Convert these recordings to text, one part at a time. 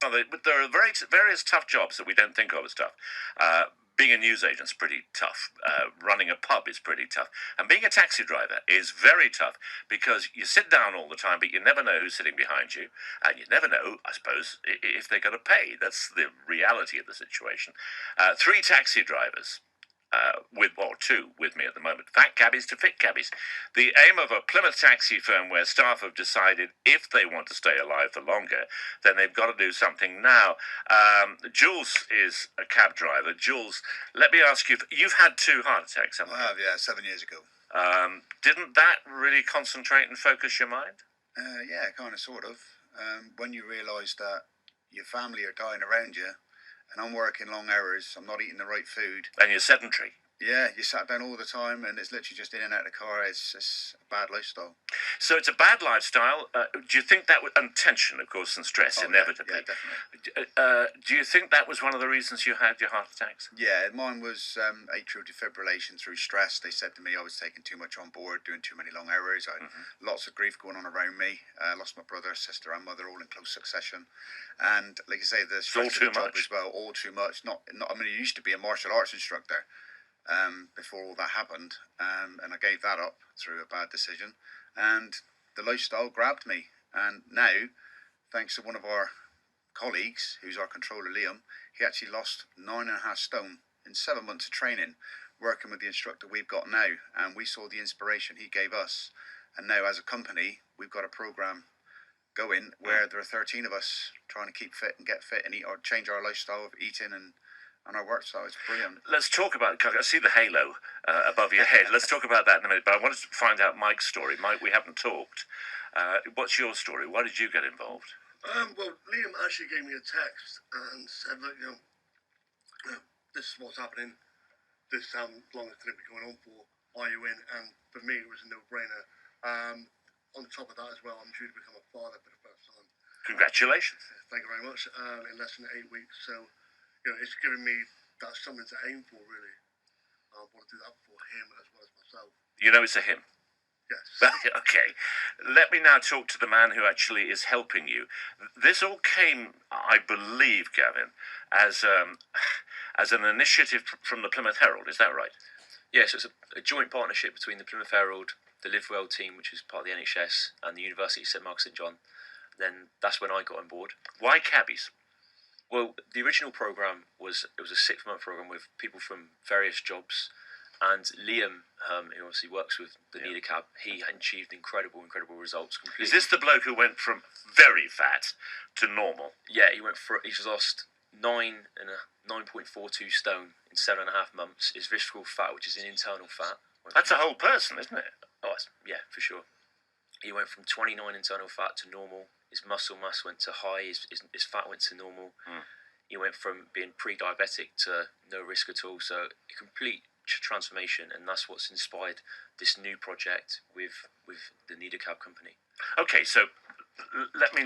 some of the, there are various tough jobs that we don't think of as tough. Being a newsagent's pretty tough. Running a pub is pretty tough. And being a taxi driver is very tough because you sit down all the time, but you never know who's sitting behind you. And you never know, I suppose, if they're going to pay. That's the reality of the situation. Three taxi drivers. Two with me at the moment. Fat cabbies to fit cabbies. The aim of a Plymouth taxi firm where staff have decided if they want to stay alive for longer, then they've got to do something now. Jules is a cab driver. Jules, let me ask you, you've had 2 heart attacks, haven't you? I have, yeah, 7 years ago. Didn't that really concentrate and focus your mind? Yeah, kind of, sort of. When you realise that your family are dying around you, and I'm working long hours, I'm not eating the right food. And you're sedentary. Yeah, you sat down all the time, and it's literally just in and out of the car. It's a bad lifestyle. So it's a bad lifestyle. Do you think that, and tension, of course, and stress, inevitably. Yeah, definitely. Do you think that was one of the reasons you had your heart attacks? Yeah, mine was atrial defibrillation through stress. They said to me I was taking too much on board, doing too many long hours. I had lots of grief going on around me. Lost my brother, sister, and mother all in close succession. And like I say, the stress of the job as well, all too much. I mean, I used to be a martial arts instructor. Before all that happened, and I gave that up through a bad decision, and the lifestyle grabbed me. And now, thanks to one of our colleagues, who's our controller, Liam, he actually lost 9.5 stone in 7 months of training, working with the instructor we've got now, and we saw the inspiration he gave us. And now, as a company, we've got a program going where there are 13 of us trying to keep fit and get fit and eat or change our lifestyle of eating and our work style. It's brilliant. Let's talk about, I see the halo above your head. Let's talk about that in a minute, but I wanted to find out Mike's story. Mike, we haven't talked. What's your story? Why did you get involved? Well, Liam actually gave me a text and said, look, this is what's happening. This is how long it's going to be going on for. Are you in? And for me, it was a no-brainer. On top of that as well, I'm due to become a father for the first time. Congratulations. Thank you very much. In less than 8 weeks. So, it's given me that something to aim for, really. I want to do that for him as well as myself. You know it's a him? Yes. Okay. Let me now talk to the man who actually is helping you. This all came, I believe, Gavin, as an initiative from the Plymouth Herald. Is that right? Yes, it's a joint partnership between the Plymouth Herald, the Live Well team, which is part of the NHS, and the University of St Margaret St John. Then that's when I got on board. Why cabbies? Well, the original programme was a 6-month programme with people from various jobs, and Liam, who obviously works with the Need a Cab, he had achieved incredible results. Completely. Is this the bloke who went from very fat to normal? Yeah, he's lost 9.42 stone in 7.5 months. His visceral fat, which is an internal fat. That's a whole person, isn't it? Oh, yeah, for sure. He went from 29 internal fat to normal. His muscle mass went to high. His fat went to normal. He went from being pre-diabetic to no risk at all. So a complete transformation, and that's what's inspired this new project with the Need a Cab company. Okay, so let me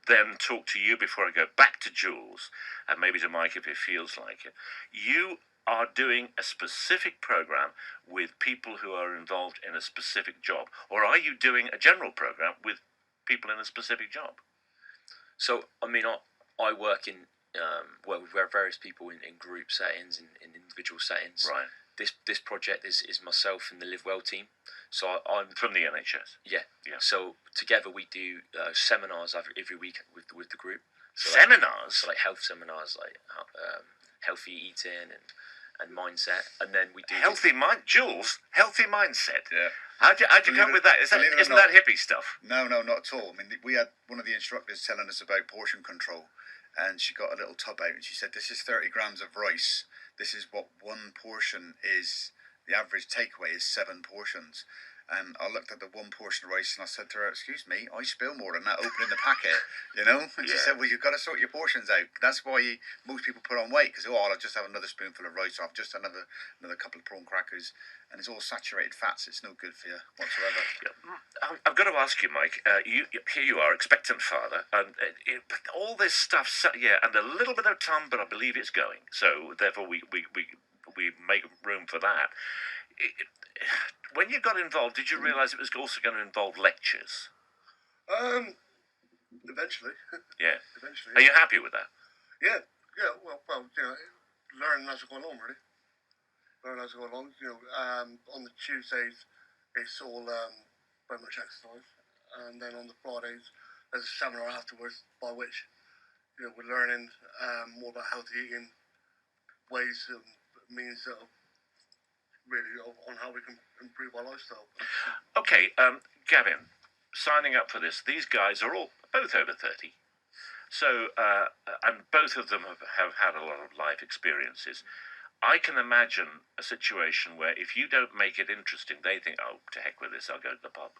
then talk to you before I go back to Jules and maybe to Mike if it feels like it. You are doing a specific program with people who are involved in a specific job, or are you doing a general program with people in a specific job? So, I mean, I work in with various people in group settings, in individual settings. Right. This project is myself and the Live Well team. So I'm from the NHS. Yeah. So together we do seminars every week with the group. So seminars, like health seminars, like healthy eating and mindset, and then we do healthy mindset. Yeah. How'd you come with that? Isn't that hippie stuff? No, not at all. I mean, we had one of the instructors telling us about portion control, and she got a little tub out and she said, "This is 30 grams of rice. This is what one portion is. The average takeaway is 7 portions." And I looked at the 1 portion of rice and I said to her, "Excuse me, I spill more than that opening the packet, And she said, "Well, you've got to sort your portions out. That's why most people put on weight, because, I'll just have another spoonful of rice, or I've just another couple of prawn crackers, and it's all saturated fats. It's no good for you whatsoever." Yeah. I've got to ask you, Mike, here you are, expectant father, and all this stuff, and a little bit of time, but I believe it's going. So therefore we make room for that. When you got involved, did you realise it was also going to involve lectures? Eventually. Yeah. Eventually. Are you happy with that? Yeah. Yeah. Well, you know, learning as I go along, really. Learning as I go along. You know, on the Tuesdays, it's all very much exercise, and then on the Fridays, there's a seminar afterwards by which you know we're learning more about healthy eating, ways and means that really on how we can improve our lifestyle. Okay, Gavin, signing up for this, these guys are all both over 30. So, and both of them have had a lot of life experiences. I can imagine a situation where if you don't make it interesting, they think, oh, to heck with this, I'll go to the pub.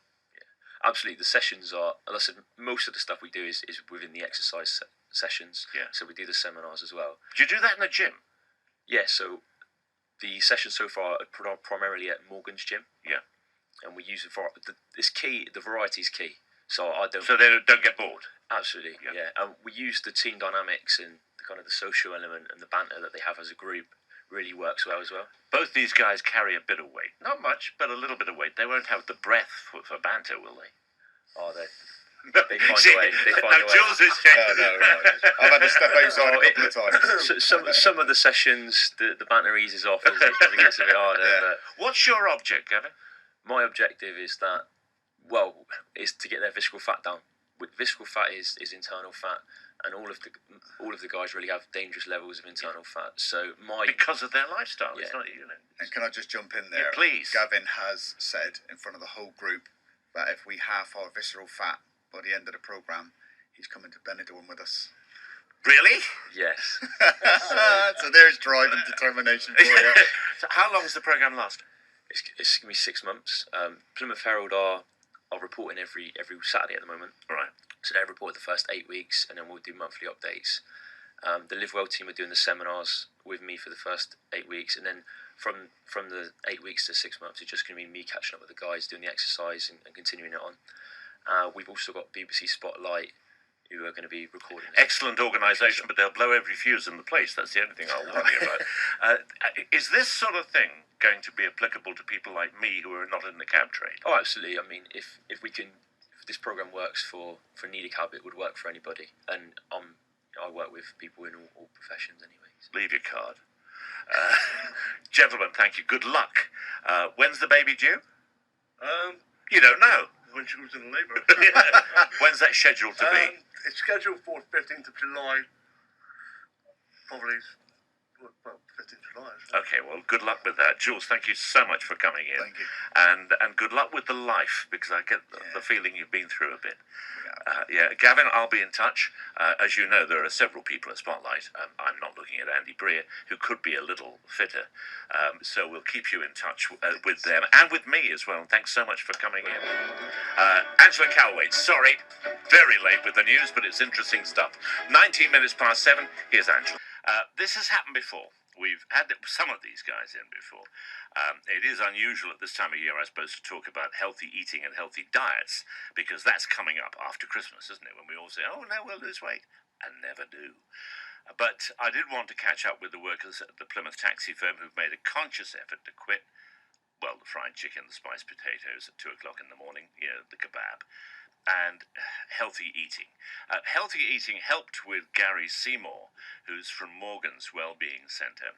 Absolutely, the sessions are. As I said, most of the stuff we do is within the exercise sessions. Yeah. So we do the seminars as well. Do you do that in the gym? Yeah. So the sessions so far are primarily at Morgan's gym. Yeah. And we use it's key. The variety is key. So I don't. So they don't get bored. Absolutely. Yeah. And we use the team dynamics and the kind of the social element and the banter that they have as a group really works well as well. Both these guys carry a bit of weight. Not much, but a little bit of weight. They won't have the breath for banter, will they? Oh, they find a way. They find a way. Jules is checking. No. I've had to step outside a couple of times. Some of the sessions, the banter eases off as it gets a bit harder. Yeah. But What's your object, Gavin? my objective is is to get their visceral fat down. Visceral fat is internal fat, and all of the guys really have dangerous levels of internal fat. So Because of their lifestyle, it's Yeah. not, you know. And can I just jump in there? Yeah, please. Gavin has said in front of the whole group that if we half our visceral fat by the end of the programme, he's coming to Benidorm with us. Really? yes, So there's drive and determination for you. So how long does the programme last? it's gonna be 6 months. Plymouth Herald are reporting every Saturday at the moment. Right. So they report the first 8 weeks, and then we'll do monthly updates. The Live Well team are doing the seminars with me for the first 8 weeks, and then from the 8 weeks to 6 months, it's just going to be me catching up with the guys, doing the exercise and continuing it on. We've also got BBC Spotlight, who are going to be recording. Excellent organisation, but they'll blow every fuse in the place. That's the only thing I'll warn you about. Is this sort of thing going to be applicable to people like me who are not in the cab trade? Oh, absolutely. I mean, if this program works for needy cab, it would work for anybody. And I work with people in all professions, anyways. Leave your card. Gentlemen, thank you. Good luck. When's the baby due? You don't know. When she goes into labour. When's that scheduled to be? It's scheduled for 15th of July. Probably, 15th of July. Okay, well, good luck with that. Jules, thank you so much for coming in. Thank you. And good luck with the life, because I get the feeling you've been through a bit. Gavin, I'll be in touch. As you know, there are several people at Spotlight. I'm not looking at Andy Breer, who could be a little fitter. So we'll keep you in touch with them and with me as well. And thanks so much for coming in. Angela Calway, sorry, very late with the news, but it's interesting stuff. 19 minutes past 7, here's Angela. This has happened before. We've had some of these guys in before. It is unusual at this time of year, I suppose, to talk about healthy eating and healthy diets, because that's coming up after Christmas, isn't it? When we all say, oh, no, we'll lose weight, and never do. But I did want to catch up with the workers at the Plymouth taxi firm who've made a conscious effort to quit, well, the fried chicken, the spiced potatoes at 2 o'clock in the morning, the kebab, and healthy eating. Healthy eating helped with Gary Seymour, who's from Morgan's Wellbeing Centre.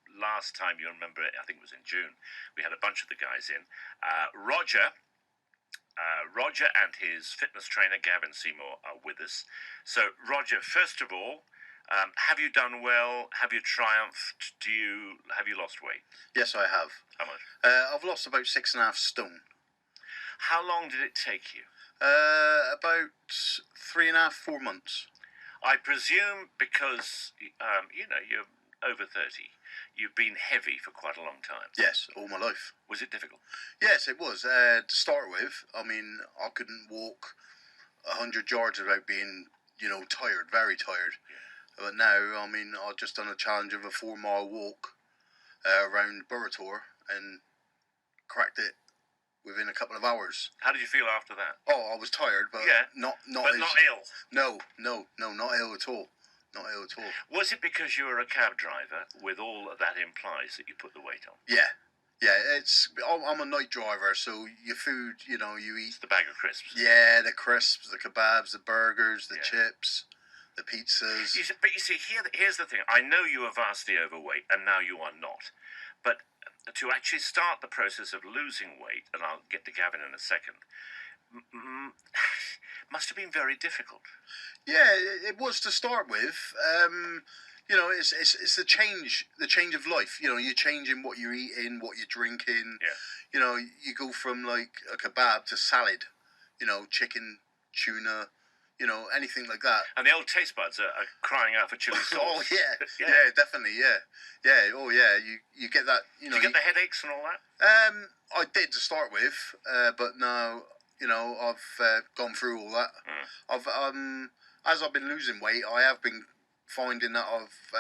Last time, you remember, I think it was in June, we had a bunch of the guys in. Roger and his fitness trainer, Gavin Seymour, are with us. So, Roger, first of all, have you done well? Have you triumphed? Have you lost weight? Yes, I have. How much? I've lost about 6.5 stone. How long did it take you? About 3.5, 4 months. I presume because, you're over 30. You've been heavy for quite a long time. Yes, all my life. Was it difficult? Yes, it was. To start with, I mean, I couldn't walk 100 yards without being, tired, very tired. Yeah. But now, I mean, I've just done a challenge of a 4-mile walk around Burrator and cracked it within a couple of hours. How did you feel after that? Oh, I was tired, but not but as, not ill. No, not ill at all. Not ill at all. Was it because you were a cab driver, with all that implies that you put the weight on? Yeah, Yeah, I'm a night driver, so your food, you eat. It's the bag of crisps. Yeah, the crisps, the kebabs, the burgers, the chips, the pizzas. But you see, here's the thing. I know you are vastly overweight, and now you are not. But to actually start the process of losing weight, and I'll get to Gavin in a second, must have been very difficult. Yeah, it was to start with. It's the change of life. You're changing what you're eating, what you're drinking. Yeah. You go from like a kebab to salad. Chicken, tuna, anything like that. And the old taste buds are crying out for chili sauce. Oh yeah, definitely, yeah. Oh yeah, you get that. Did you get the headaches and all that? I did to start with, but now I've gone through all that. I've as I've been losing weight, I have been finding that I've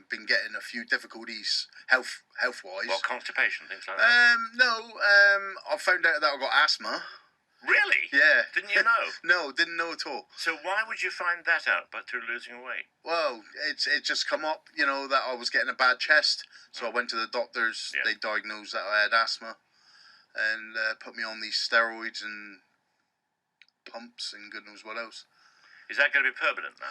been getting a few difficulties health wise. Well, constipation, things like that. No, I found out that I got asthma. Really? Yeah. Didn't you know? No, didn't know at all. So why would you find that out but through losing weight? Well, it just come up, that I was getting a bad chest. So I went to the doctors. Yeah. They diagnosed that I had asthma and put me on these steroids and pumps and God knows what else. Is that going to be permanent now?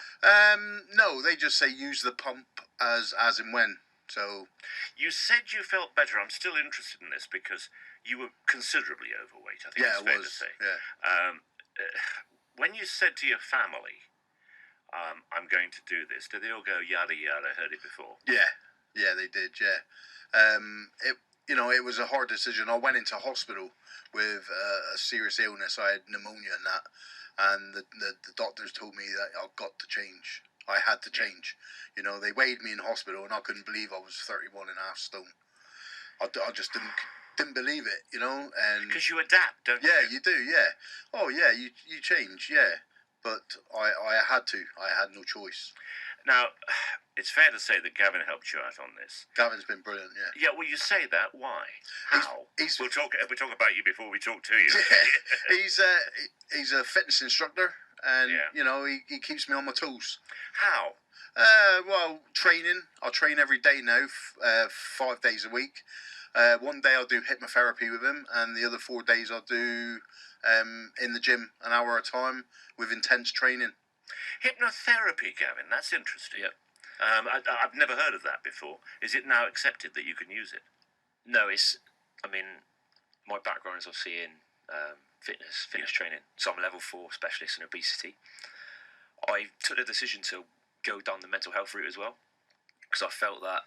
No, they just say use the pump as and when. So you said you felt better. I'm still interested in this because you were considerably overweight. I think it's fair to say. Yeah. When you said to your family, "I'm going to do this," did they all go yada yada? Heard it before. Yeah, they did. Yeah. It was a hard decision. I went into hospital with a serious illness. I had pneumonia and that, and the doctors told me that I've got to change. I had to change. They weighed me in hospital, and I couldn't believe I was 31.5 stone. I just didn't believe it, and because you adapt, don't you? Yeah, you do. Yeah. Oh, yeah. You change. Yeah. But I had to. I had no choice. Now, it's fair to say that Gavin helped you out on this. Gavin's been brilliant. Yeah. Yeah. Well, you say that. Why? How? We'll talk about you before we talk to you. Yeah. He's a fitness instructor, and he keeps me on my toes. How? Well, training. I train every day now, 5 days a week. One day I'll do hypnotherapy with him, and the other 4 days I'll do in the gym an hour at a time with intense training. Hypnotherapy, Gavin. That's interesting. Yeah. I've never heard of that before. Is it now accepted that you can use it? No, my background is obviously in fitness training. So I'm a level 4 specialist in obesity. I took the decision to go down the mental health route as well, because I felt that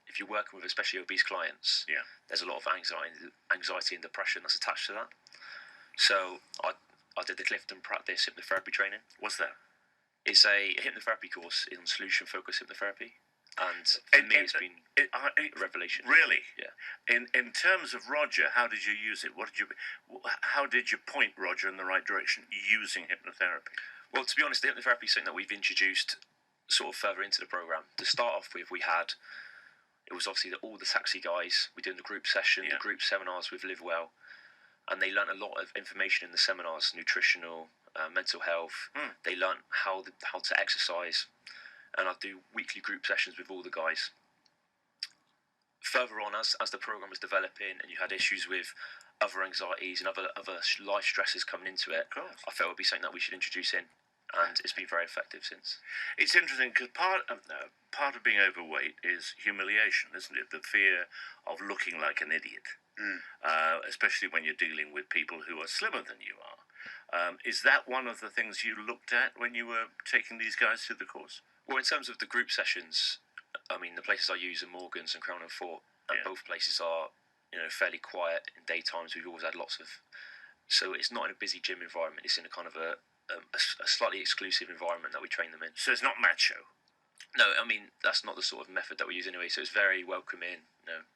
if you're working with especially obese clients, there's a lot of anxiety and depression that's attached to that. So I did the Clifton Practice hypnotherapy training. What's that? It's a hypnotherapy course in solution-focused hypnotherapy, and for me it's been a revelation. Really? Yeah. In terms of Roger, how did you use it? How did you point Roger in the right direction using hypnotherapy? Well, to be honest, the hypnotherapy is something that we've introduced sort of further into the program. To start off with, it was obviously all the taxi guys. We did the group session, the group seminars with Live Well, and they learnt a lot of information in the seminars, nutritional, mental health. They learnt how to exercise, and I do weekly group sessions with all the guys. Further on, as the program was developing, and you had issues with other anxieties and other life stresses coming into it, I felt it would be something that we should introduce in, and it's been very effective since. It's interesting because part of being overweight is humiliation, isn't it? The fear of looking like an idiot, especially when you're dealing with people who are slimmer than you are. Is that one of the things you looked at when you were taking these guys through the course? Well, in terms of the group sessions, the places I use are Morgan's and Crown and Fort, and both places are fairly quiet in daytimes. We've always had so it's not in a busy gym environment. It's in a kind of a slightly exclusive environment that we train them in. So it's not macho. No, that's not the sort of method that we use anyway. So it's very welcoming.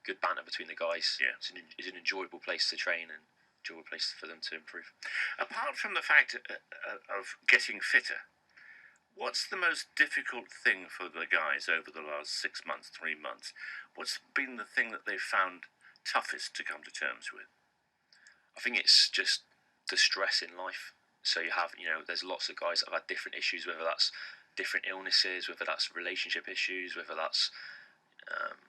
Good banter between the guys. Yeah, it's an enjoyable place to train and enjoyable place for them to improve. Apart from the fact of getting fitter, what's the most difficult thing for the guys over the last 6 months, 3 months? What's been the thing that they've found toughest to come to terms with? I think it's just the stress in life. So you have, there's lots of guys that have had different issues, whether that's different illnesses, whether that's relationship issues, whether that's...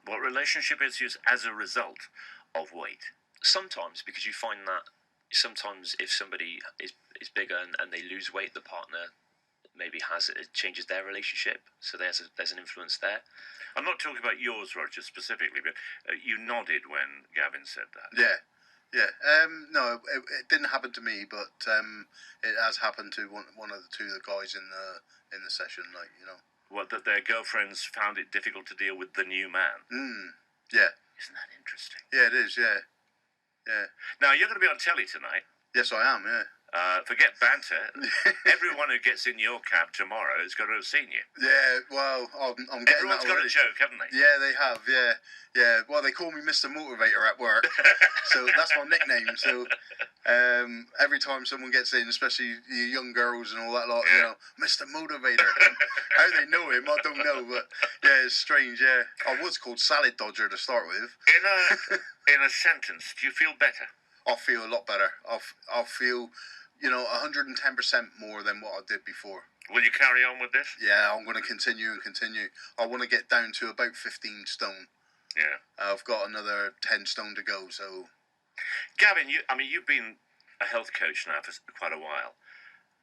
relationship issues as a result of weight? Sometimes, because you find that sometimes if somebody is bigger and they lose weight, the partner maybe it changes their relationship. So there's an influence there. I'm not talking about yours, Roger, specifically, but you nodded when Gavin said that. Yeah. Yeah, no, it didn't happen to me, but it has happened to one of the two of the guys in the session, like, you know. What, that their girlfriends found it difficult to deal with the new man? Yeah. Isn't that interesting? Yeah, it is, yeah. Yeah. Now, you're going to be on telly tonight. Yes, I am, yeah. Forget banter. Everyone who gets in your cab tomorrow is going to have seen you. Yeah, well, I'm getting Everyone's that got already. a joke, haven't they? Yeah, they have, yeah. Yeah, well, they call me Mr. Motivator at work, so that's my nickname. So every time someone gets in, especially the young girls and all that lot, you know, Mr. Motivator. How they know him, I don't know, but yeah, it's strange, yeah. I was called Salad Dodger to start with. In a sentence, do you feel better? I'll feel a lot better. I'll feel, 110% more than what I did before. Will you carry on with this? Yeah, I'm going to continue. I want to get down to about 15 stone. Yeah. I've got another 10 stone to go, so... Gavin, you've been a health coach now for quite a while.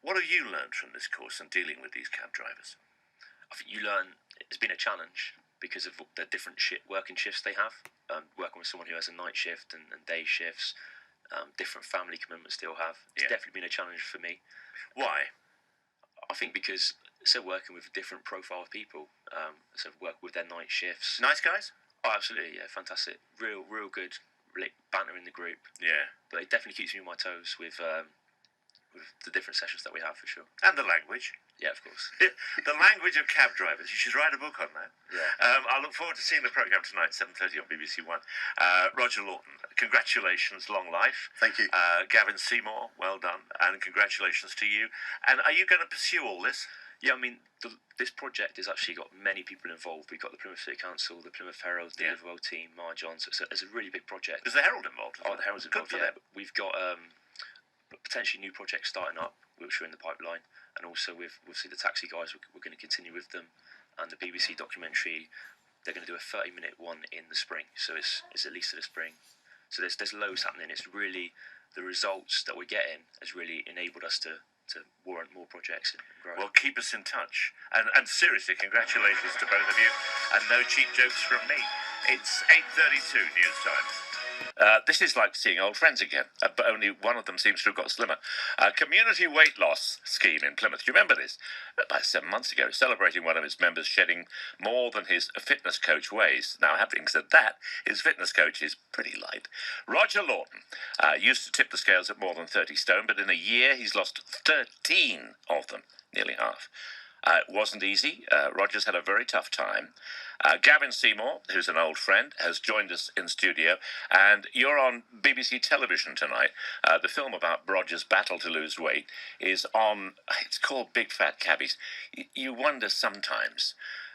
What have you learned from this course and dealing with these cab drivers? I think you learn it's been a challenge because of the different working shifts they have. Working with someone who has a night shift and day shifts, different family commitments they'll have. It's definitely been a challenge for me. Why? I think because working with a different profile of people, work with their night shifts. Nice guys? Oh, absolutely, yeah, fantastic. Real good banter in the group. Yeah. But it definitely keeps me on my toes with the different sessions that we have, for sure. And the language. Yeah, of course. The language of cab drivers. You should write a book on that. Yeah. I look forward to seeing the programme tonight, 7:30 on BBC One. Roger Lawton, congratulations, long life. Thank you. Gavin Seymour, well done, and congratulations to you. And are you going to pursue all this? Yeah, I mean, this project has actually got many people involved. We've got the Plymouth City Council, the Plymouth Herald, the Liverpool team, Marjon. So it's a really big project. Is the Herald involved? The Herald's involved, Good for yeah. them. We've got potentially new projects starting up, which are in the pipeline. And also with the taxi guys, we're going to continue with them. And the BBC documentary, they're going to do a 30-minute one in the spring. So it's at least in the spring. So there's loads happening. It's really, the results that we're getting has really enabled us to warrant more projects and grow. Well, keep us in touch. And seriously, congratulations to both of you. And no cheap jokes from me. It's 8:32 news time. This is like seeing old friends again, but only one of them seems to have got slimmer. A community weight loss scheme in Plymouth. Do you remember this? About 7 months ago, celebrating one of its members shedding more than his fitness coach weighs. Now, having said that, his fitness coach is pretty light. Roger Lawton used to tip the scales at more than 30 stone, but in a year he's lost 13 of them, nearly half. It wasn't easy. Roger's had a very tough time. Gavin Seymour, who's an old friend, has joined us in studio, and you're on BBC television tonight. The film about Roger's battle to lose weight is on, it's called Big Fat Cabbies. You wonder sometimes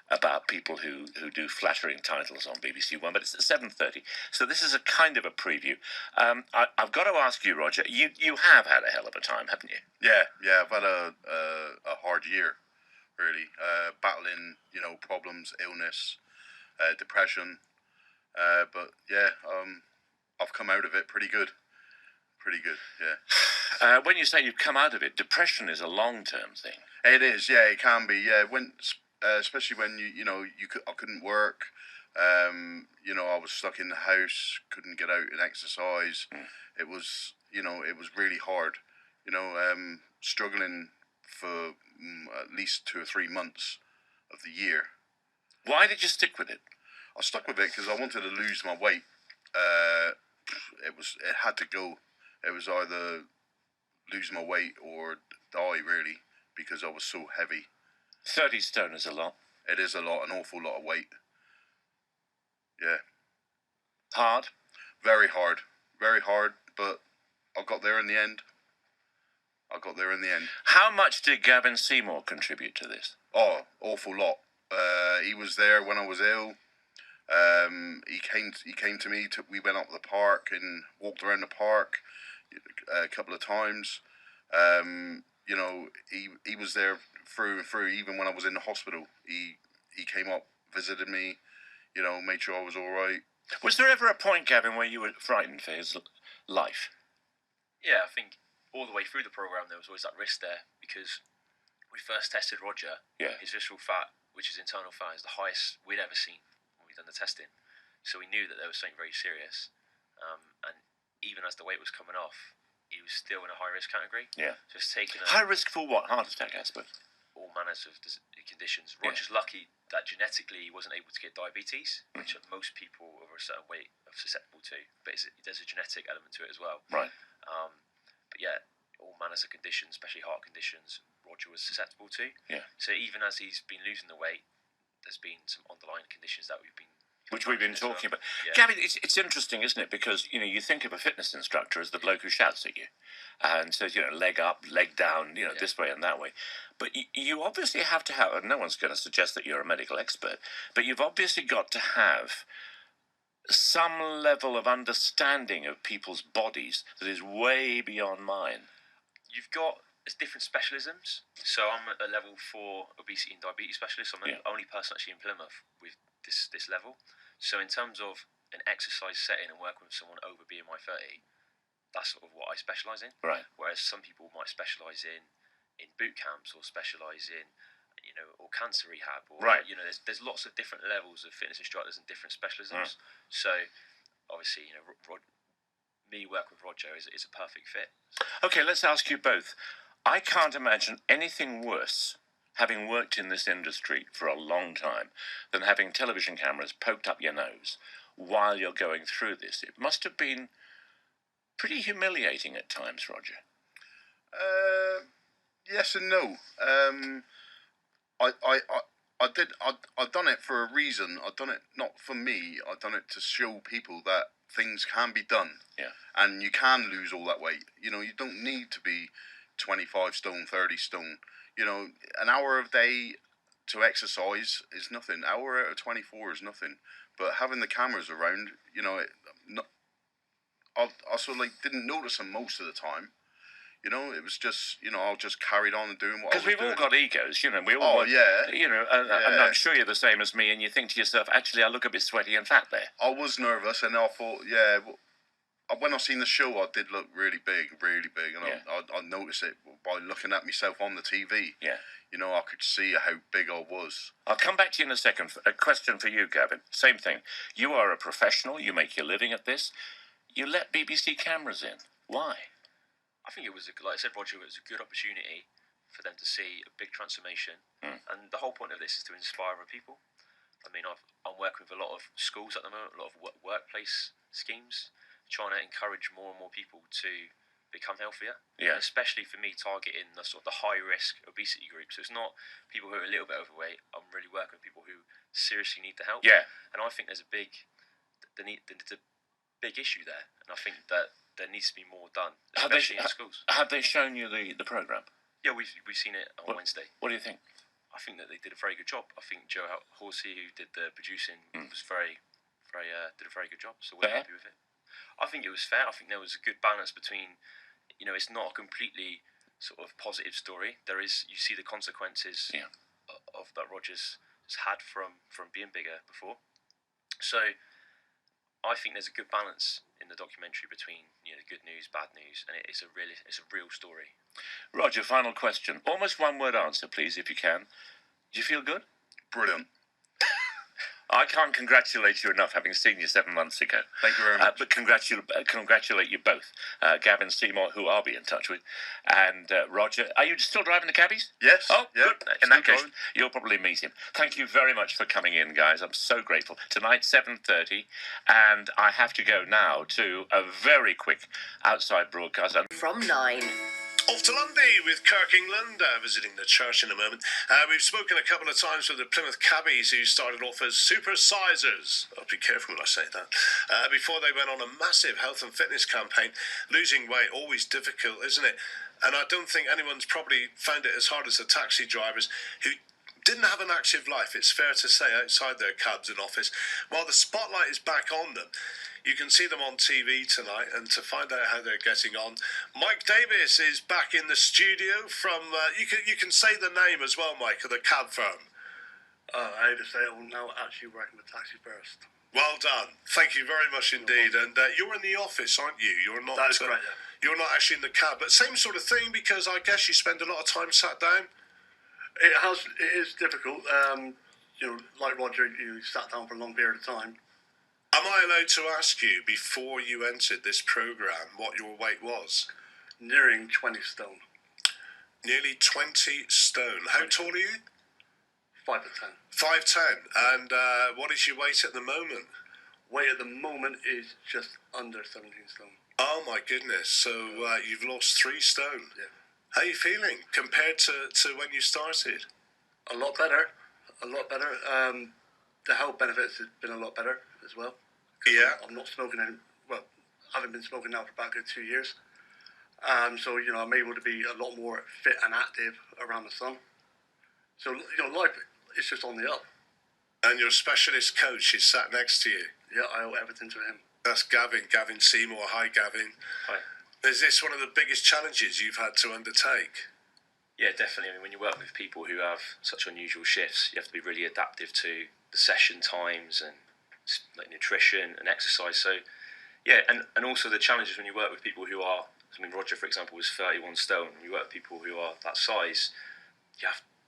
about people who do flattering titles on BBC One, but it's at 7:30, so this is a kind of a preview. I've got to ask you, Roger, you have had a hell of a time, haven't you? Yeah, I've had a hard year, really. Battling, problems, illness, depression. But yeah, I've come out of it pretty good. Yeah. When you say you've come out of it, depression is a long-term thing. It is, yeah, it can be, yeah. Especially when I couldn't work. I was stuck in the house, couldn't get out and exercise. It was, it was really hard. Struggling for at least 2 or 3 months of the year. Why did you stick with it? I stuck with it because I wanted to lose my weight. It had to go. It was either lose my weight or die, really, because I was so heavy. 30 stone is a lot. It is a lot, an awful lot of weight. Yeah. Hard? Very hard, but I got there in the end. How much did Gavin Seymour contribute to this? Oh, awful lot. He was there when I was ill. He came to me. We went up the park and walked around the park a couple of times. He was there through and through. Even when I was in the hospital, he came up, visited me. Made sure I was all right. Was there ever a point, Gavin, where you were frightened for his life? Yeah, I think all the way through the program there was always that risk there because we first tested Roger. Yeah. His visceral fat, which is internal fat, is the highest we'd ever seen when we'd done the testing. So we knew that there was something very serious. And even as the weight was coming off, he was still in a high risk category. Yeah. So it's taken high risk for what? Heart attack, I suppose. All manners of conditions. Roger's lucky that genetically he wasn't able to get diabetes, which most people over a certain weight are susceptible to. But there's a genetic element to it as well. Right. But yeah, all manners of conditions, especially heart conditions, Roger was susceptible to. Yeah. So even as he's been losing the weight, there's been some underlying conditions that we've been talking about. Yeah. Gavin, it's interesting, isn't it? Because, you think of a fitness instructor as the bloke who shouts at you and says, leg up, leg down, this way and that way. But you obviously have to have, and no one's going to suggest that you're a medical expert, but you've obviously got to have some level of understanding of people's bodies that is way beyond mine. You've got different specialisms. So I'm a level 4 obesity and diabetes specialist. I'm the only person actually in Plymouth with this level. So in terms of an exercise setting and working with someone over BMI 30, that's sort of what I specialise in. Right. Whereas some people might specialise in boot camps or specialise in, or cancer rehab. Or, right. There's lots of different levels of fitness instructors and different specialisms. So obviously, me working with Roger is a perfect fit. Okay, let's ask you both. I can't imagine anything worse, having worked in this industry for a long time, than having television cameras poked up your nose while you're going through this. It must have been pretty humiliating at times, Roger. Yes and no. I've done it for a reason. I've done it not for me. I've done it to show people that things can be done. Yeah. And you can lose all that weight. You don't need to be 25 stone, 30 stone. An hour a day to exercise is nothing. Hour out of 24 is nothing. But having the cameras around, I sort of didn't notice them most of the time. It was just, I just carried on doing what I was doing. Because we've all got egos, we all want, and I'm sure you're the same as me, and you think to yourself, actually, I look a bit sweaty and fat there. I was nervous, and I thought, when I seen the show, I did look really big, and I noticed it by looking at myself on the TV. Yeah. I could see how big I was. I'll come back to you in a second. A question for you, Gavin. Same thing. You are a professional. You make your living at this. You let BBC cameras in. Why? I think it was, like I said, Roger, it was a good opportunity for them to see a big transformation. And the whole point of this is to inspire other people. I mean, I'm working with a lot of schools at the moment, a lot of workplace schemes, trying to encourage more and more people to become healthier. Yeah. And especially for me, targeting the sort of the high risk obesity group. So it's not people who are a little bit overweight. I'm really working with people who seriously need the help. Yeah. And I think there's a big issue there. And I think that there needs to be more done, especially in schools. Have they shown you the programme? Yeah, we've seen it on Wednesday. What do you think? I think that they did a very good job. I think Joe Horsey, who did the producing, was did a very good job. So we're happy with it. I think it was fair. I think there was a good balance between, it's not a completely sort of positive story. You see the consequences of that Rogers has had from being bigger before. So I think there's a good balance in the documentary between good news, bad news, and it's a real story. Roger, final question. Almost one word answer, please, if you can. Do you feel good? Brilliant. I can't congratulate you enough, having seen you 7 months ago. Thank you very much. But congratulate you both, Gavin, Seymour, who I'll be in touch with, and Roger. Are you still driving the cabbies? Yes. Oh, yeah, good. In that case, driving. you'll probably meet him. Thank you very much for coming in, guys. I'm so grateful. Tonight, 7:30, and I have to go now to a very quick outside broadcast. From 9. Off to Lundy with Kirk England, visiting the church in a moment. We've spoken a couple of times with the Plymouth cabbies who started off as supersizers. I'll be careful when I say that. Before they went on a massive health and fitness campaign. Losing weight, always difficult, isn't it? And I don't think anyone's probably found it as hard as the taxi drivers who didn't have an active life, it's fair to say, outside their cabs and office. While the spotlight is back on them, you can see them on TV tonight, and to find out how they're getting on, Mike Davis is back in the studio from, you can say the name as well, Mike, of the cab firm. I had to say I'm now actually working with Taxi First. Well done. Thank you very much indeed. And you're in the office, aren't you? You're not. That is correct, yeah. You're not actually in the cab, but same sort of thing, because I guess you spend a lot of time sat down. It is difficult. Like Roger, you sat down for a long period of time. Am I allowed to ask you, before you entered this programme, what your weight was? Nearing 20 stone. Nearly 20 stone. How tall are you? 5 to 10. 5'10". And what is your weight at the moment? Weight at the moment is just under 17 stone. Oh my goodness. So you've lost 3 stone. Yeah. How are you feeling compared to when you started? A lot better. The health benefits have been a lot better as well. Yeah. I'm not smoking I haven't been smoking now for about a good 2 years. So, I'm able to be a lot more fit and active around the sun. So, life is just on the up. And your specialist coach is sat next to you. Yeah, I owe everything to him. That's Gavin Seymour. Hi, Gavin. Hi. Is this one of the biggest challenges you've had to undertake? Yeah, definitely. I mean, when you work with people who have such unusual shifts, you have to be really adaptive to the session times and like nutrition and exercise. So, yeah, and also the challenges when you work with people who are, Roger, for example, was 31 stone. When you work with people who are that size,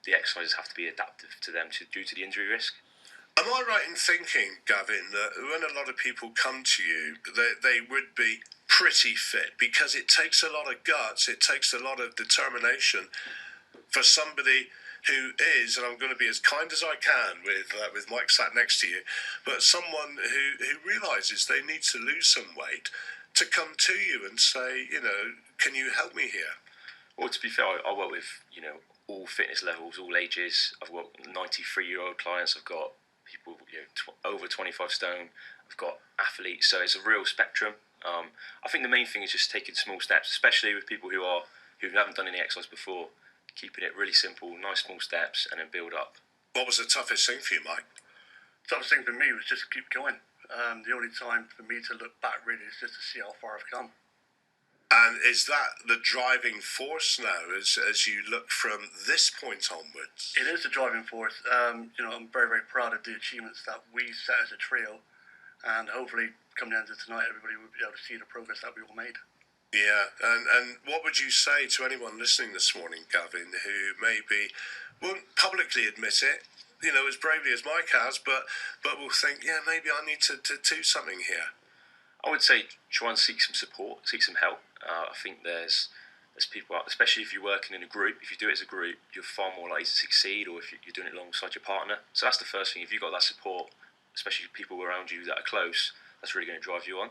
the exercises have to be adaptive to them due to the injury risk. Am I right in thinking, Gavin, that when a lot of people come to you, they would be pretty fit, because it takes a lot of guts, it takes a lot of determination for somebody who is, and I'm going to be as kind as I can with Mike sat next to you, but someone who realises they need to lose some weight, to come to you and say, can you help me here? Well, to be fair, I work with, all fitness levels, all ages. I've got 93-year-old clients, I've got people over 25 stone, I've got athletes, so it's a real spectrum. I think the main thing is just taking small steps, especially with people who haven't done any exercise before, keeping it really simple, nice small steps, and then build up. What was the toughest thing for you, Mike? The toughest thing for me was just keep going. The only time for me to look back really is just to see how far I've come. And is that the driving force now as you look from this point onwards? It is the driving force. I'm very, very proud of the achievements that we set as a trio, and hopefully come the end of tonight everybody will be able to see the progress that we all made. Yeah, and what would you say to anyone listening this morning, Gavin, who maybe won't publicly admit it, as bravely as Mike has, but will think, yeah, maybe I need to do something here? I would say try and seek some support, seek some help. I think there's people out, especially if you're working in a group. If you do it as a group, you're far more likely to succeed, or if you're doing it alongside your partner. So that's the first thing. If you've got that support, especially people around you that are close, that's really going to drive you on.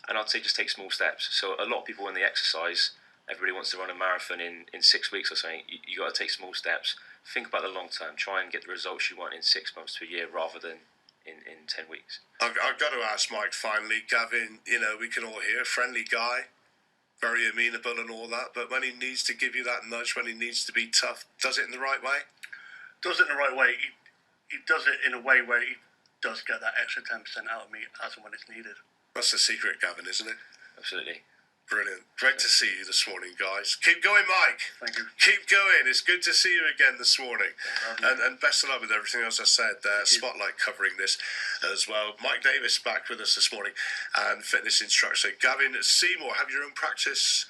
And I'd say just take small steps. So a lot of people when they exercise, everybody wants to run a marathon in 6 weeks or something. You got to take small steps. Think about the long term. Try and get the results you want in 6 months to a year rather than in 10 weeks. I've got to ask Mike finally, Gavin, we can all hear, friendly guy, very amenable and all that, but when he needs to give you that nudge, when he needs to be tough, does it in the right way? Does it in the right way. He does it in a way where he does get that extra 10% out of me as and when it's needed. That's the secret, Gavin, isn't it? Absolutely. Brilliant. Great to see you this morning, guys. Keep going, Mike. Thank you. Keep going. It's good to see you again this morning. And best of luck with everything else I said. Spotlight covering this as well. Mike Davis back with us this morning, and fitness instructor. Gavin Seymour, have your own practice?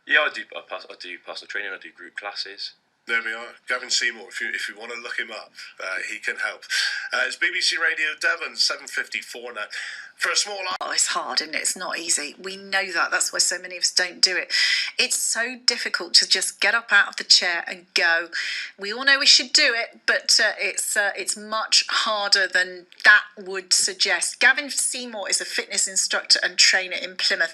Yeah, I do personal training, I do group classes. There we are. Gavin Seymour, if you want to look him up, he can help. It's BBC Radio Devon, 7:54 now. For a small... Oh, it's hard, isn't it? It's not easy. We know that. That's why so many of us don't do it. It's so difficult to just get up out of the chair and go. We all know we should do it, but it's much harder than that would suggest. Gavin Seymour is a fitness instructor and trainer in Plymouth.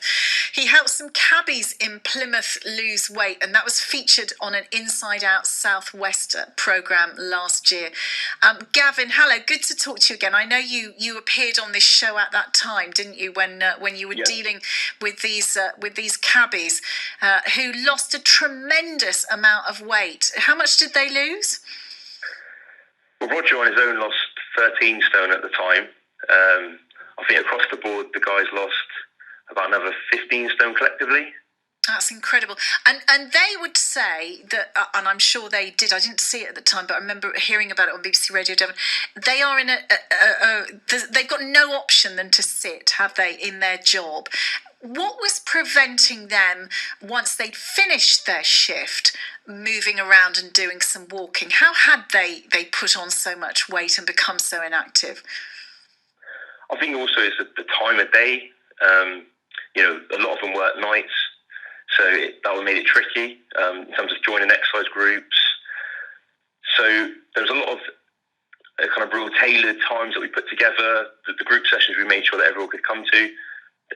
He helped some cabbies in Plymouth lose weight, and that was featured on an Inside Out Southwest programme last year. Gavin, hello. Good to talk to you again. I know you appeared on this show at that time, didn't you, when you were dealing with these cabbies who lost a tremendous amount of weight. How much did they lose? Well, Roger on his own lost 13 stone at the time. I think across the board the guys lost about another 15 stone collectively. That's incredible. And they would say that, and I'm sure they did, I didn't see it at the time, but I remember hearing about it on BBC Radio Devon. They are in they've got no option than to sit, have they, in their job. What was preventing them, once they'd finished their shift, moving around and doing some walking? How had they put on so much weight and become so inactive? I think also it's the time of day. A lot of them work nights. So that would make it tricky in terms of joining exercise groups. So there was a lot of kind of real tailored times that we put together. The group sessions we made sure that everyone could come to.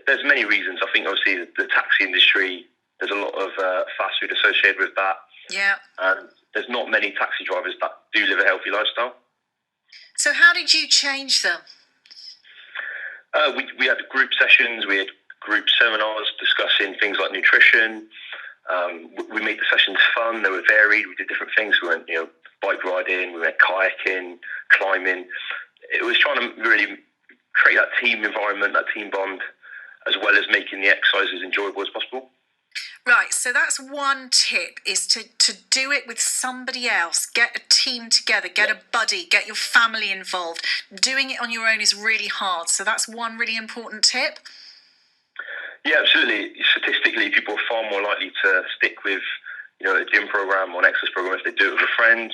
There's many reasons. I think obviously the taxi industry, there's a lot of fast food associated with that. Yeah. And there's not many taxi drivers that do live a healthy lifestyle. So how did you change them? We had group sessions, we had group seminars discussing things like nutrition. We made the sessions fun. They were varied. We did different things. We went, bike riding. We went kayaking, climbing. It was trying to really create that team environment, that team bond, as well as making the exercise as enjoyable as possible. Right, so that's one tip, is to do it with somebody else. Get a team together, get a buddy, get your family involved. Doing it on your own is really hard. So that's one really important tip. Yeah, absolutely. Statistically, people are far more likely to stick with, a gym program or an exercise program if they do it with a friend.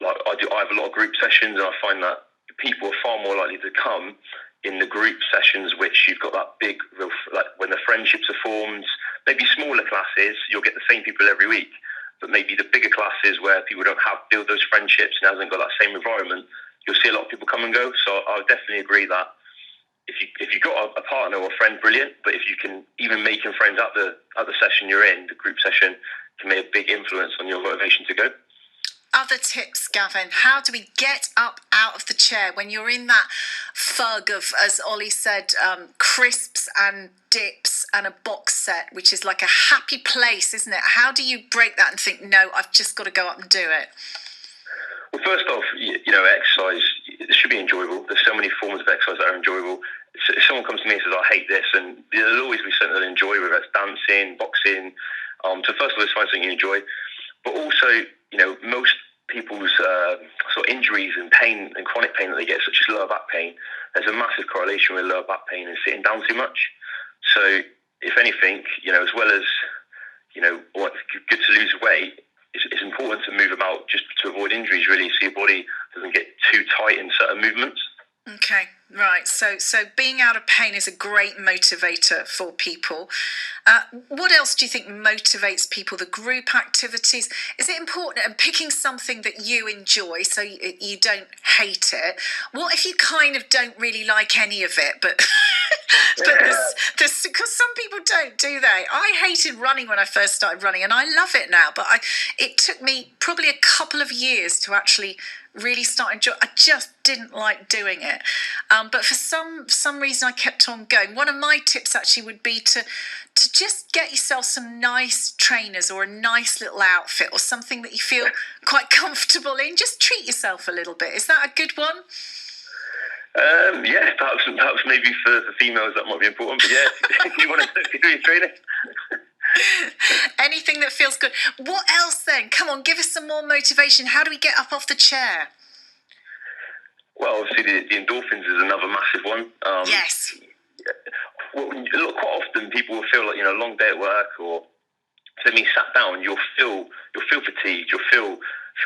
Like I have a lot of group sessions, and I find that people are far more likely to come in the group sessions, which you've got that big, like when the friendships are formed. Maybe smaller classes, you'll get the same people every week, but maybe the bigger classes where people don't build those friendships and hasn't got that same environment, you'll see a lot of people come and go. So I would definitely agree that if you've got a partner or a friend, brilliant. But if you can even making friends at the session you're in, the group session, can make a big influence on your motivation to go. Other tips, Gavin. How do we get up out of the chair when you're in that fug of, as Ollie said, crisps and dips and a box set, which is like a happy place, isn't it? How do you break that and think, no, I've just got to go up and do it? Well, first off, exercise, it should be enjoyable. There's so many forms of exercise that are enjoyable. If someone comes to me and says, I hate this, and there'll always be something that I enjoy, whether it's dancing, boxing. So first of all, it's find something you enjoy. But also, most people's sort of injuries and pain and chronic pain that they get, such as lower back pain, there's a massive correlation with lower back pain and sitting down too much. So if anything, as well as, good to lose weight, it's important to move about just to avoid injuries, really, so your body doesn't get too tight in certain movements. Okay, right. So being out of pain is a great motivator for people. What else do you think motivates people? The group activities. Is it important? And picking something that you enjoy, so you don't hate it. What if you kind of don't really like any of it, but because some people don't, do they? I hated running when I first started running, and I love it now. But it took me probably a couple of years to actually really start enjoying. I just didn't like doing it, but for some reason I kept on going. One of my tips actually would be to just get yourself some nice trainers or a nice little outfit or something that you feel quite comfortable in. Just treat yourself a little bit. Is that a good one? Yeah, perhaps maybe for females that might be important. But yeah, if you want to do your training. Anything that feels good. What else then? Come on, give us some more motivation. How do we get up off the chair? Well, obviously the endorphins is another massive one. Yes. Well, quite often people will feel like, a long day at work, or so when you sat down, you'll feel fatigued, you'll feel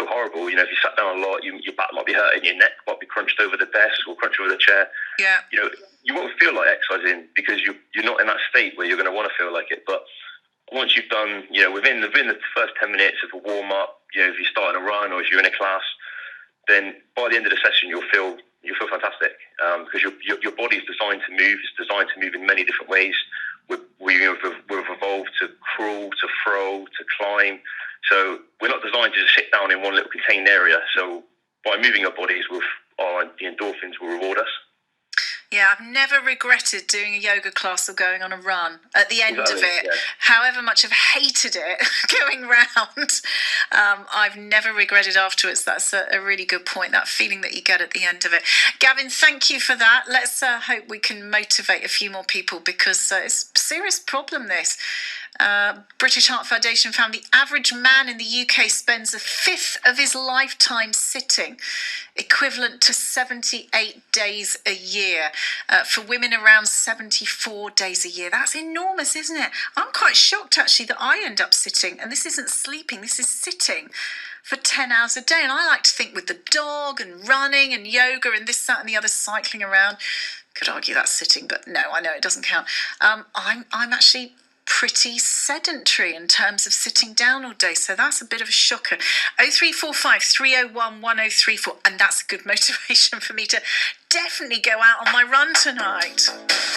horrible. If you sat down a lot, your back might be hurting, your neck might be crunched over the desk or crunched over the chair. Yeah. You won't feel like exercising because you're not in that state where you're going to want to feel like it. But once you've done, within the first 10 minutes of a warm up, if you're starting a run or if you're in a class, then by the end of the session you'll feel fantastic, because your body's designed to move. It's designed to move in many different ways. We've evolved to crawl, to throw, to climb. So we're not designed to just sit down in one little contained area. So by moving our bodies, the endorphins will reward us. Yeah, I've never regretted doing a yoga class or going on a run at the end of it. Yeah. However much I've hated it going round, I've never regretted afterwards. That's a really good point, that feeling that you get at the end of it. Gavin, thank you for that. Let's hope we can motivate a few more people, because it's a serious problem, this. British Heart Foundation found the average man in the UK spends a fifth of his lifetime sitting, equivalent to 78 days a year. For women, around 74 days a year. That's enormous, isn't it? I'm quite shocked, actually, that I end up sitting, and this isn't sleeping, this is sitting for 10 hours a day. And I like to think, with the dog and running and yoga and this, that and the other, cycling around, could argue that's sitting, but no, I know it doesn't count. I'm actually pretty sedentary in terms of sitting down all day, so that's a bit of a shocker. 0345 301 1034, and that's a good motivation for me to definitely go out on my run tonight.